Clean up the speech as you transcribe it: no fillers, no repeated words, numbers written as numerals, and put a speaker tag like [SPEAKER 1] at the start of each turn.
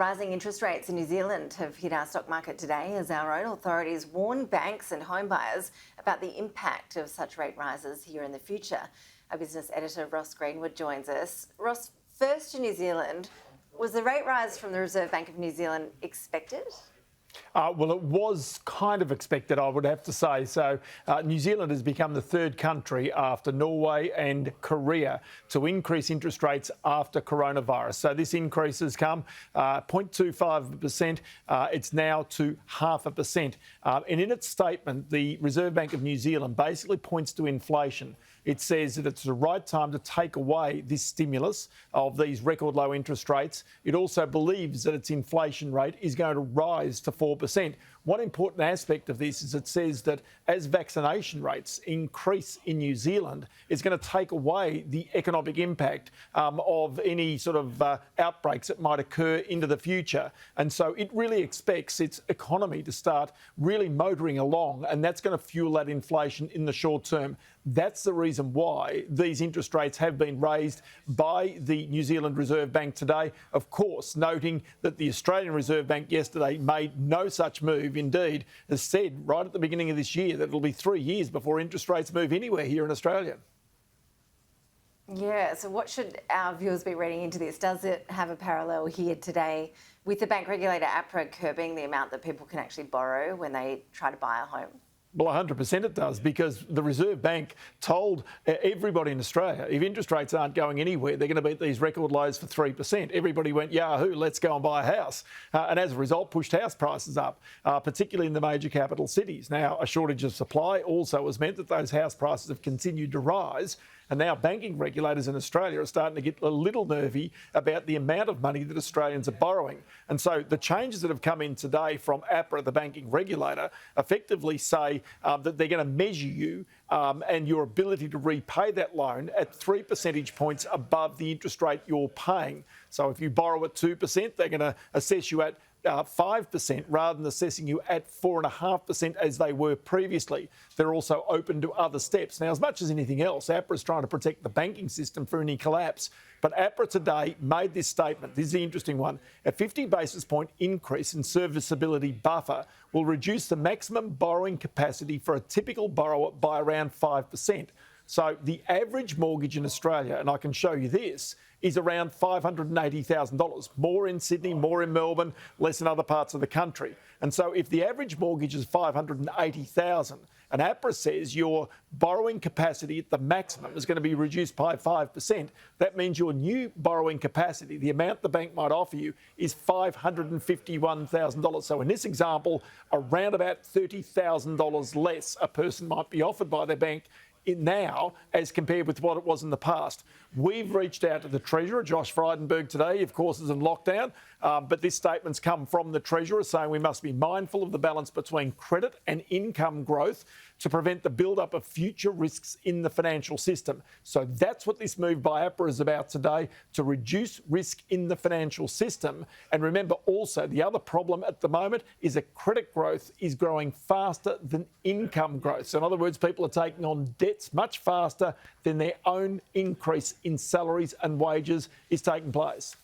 [SPEAKER 1] Rising interest rates in New Zealand have hit our stock market today as our own authorities warn banks and home buyers about the impact of such rate rises here in the future. Our business editor Ross Greenwood joins us. Ross, first to New Zealand, was the rate rise from the Reserve Bank of New Zealand expected?
[SPEAKER 2] Well, it was kind of expected, I would have to say. So New Zealand has become the third country after Norway and Korea to increase interest rates after coronavirus. So this increase has come 0.25%. It's now to 0.5%. And in its statement, the Reserve Bank of New Zealand basically points to inflation. It says that it's the right time to take away this stimulus of these record low interest rates. It also believes that its inflation rate is going to rise to 4%. One important aspect of this is it says that as vaccination rates increase in New Zealand, it's going to take away the economic impact of any sort of outbreaks that might occur into the future. And so it really expects its economy to start really motoring along, and that's going to fuel that inflation in the short term. That's the reason why these interest rates have been raised by the New Zealand Reserve Bank today. Of course, noting that the Australian Reserve Bank yesterday made no such move. Indeed, has said right at the beginning of this year that it'll be 3 years before interest rates move anywhere here in Australia.
[SPEAKER 1] Yeah, so what should our viewers be reading into this? Does it have a parallel here today with the bank regulator APRA curbing the amount that people can actually borrow when they try to buy a home?
[SPEAKER 2] Well, 100% it does, because the Reserve Bank told everybody in Australia, if interest rates aren't going anywhere, they're going to beat these record lows for 3%. Everybody went, yahoo, let's go and buy a house. And as a result, pushed house prices up, particularly in the major capital cities. Now, a shortage of supply also has meant that those house prices have continued to rise. And now banking regulators in Australia are starting to get a little nervy about the amount of money that Australians are borrowing. And so the changes that have come in today from APRA, the banking regulator, effectively say that they're going to measure you and your ability to repay that loan at 3 percentage points above the interest rate you're paying. So if you borrow at 2%, they're going to assess you at 5% rather than assessing you at 4.5% as they were previously. They're also open to other steps. Now, as much as anything else, APRA is trying to protect the banking system from any collapse. But APRA today made this statement. This is the interesting one. A 50 basis point increase in serviceability buffer will reduce the maximum borrowing capacity for a typical borrower by around 5%. So the average mortgage in Australia, and I can show you this, is around $580,000. More in Sydney, more in Melbourne, less in other parts of the country. And so if the average mortgage is $580,000 and APRA says your borrowing capacity at the maximum is going to be reduced by 5%, that means your new borrowing capacity, the amount the bank might offer you, is $551,000. So in this example, around about $30,000 less a person might be offered by their bank now as compared with what it was in the past. We've reached out to the Treasurer, Josh Frydenberg, today. Of course, is in lockdown, but this statement's come from the Treasurer saying we must be mindful of the balance between credit and income growth to prevent the build-up of future risks in the financial system. So that's what this move by APRA is about today, to reduce risk in the financial system. And remember also, the other problem at the moment is that credit growth is growing faster than income growth. So in other words, people are taking on debts much faster than their own increase in salaries and wages is taking place.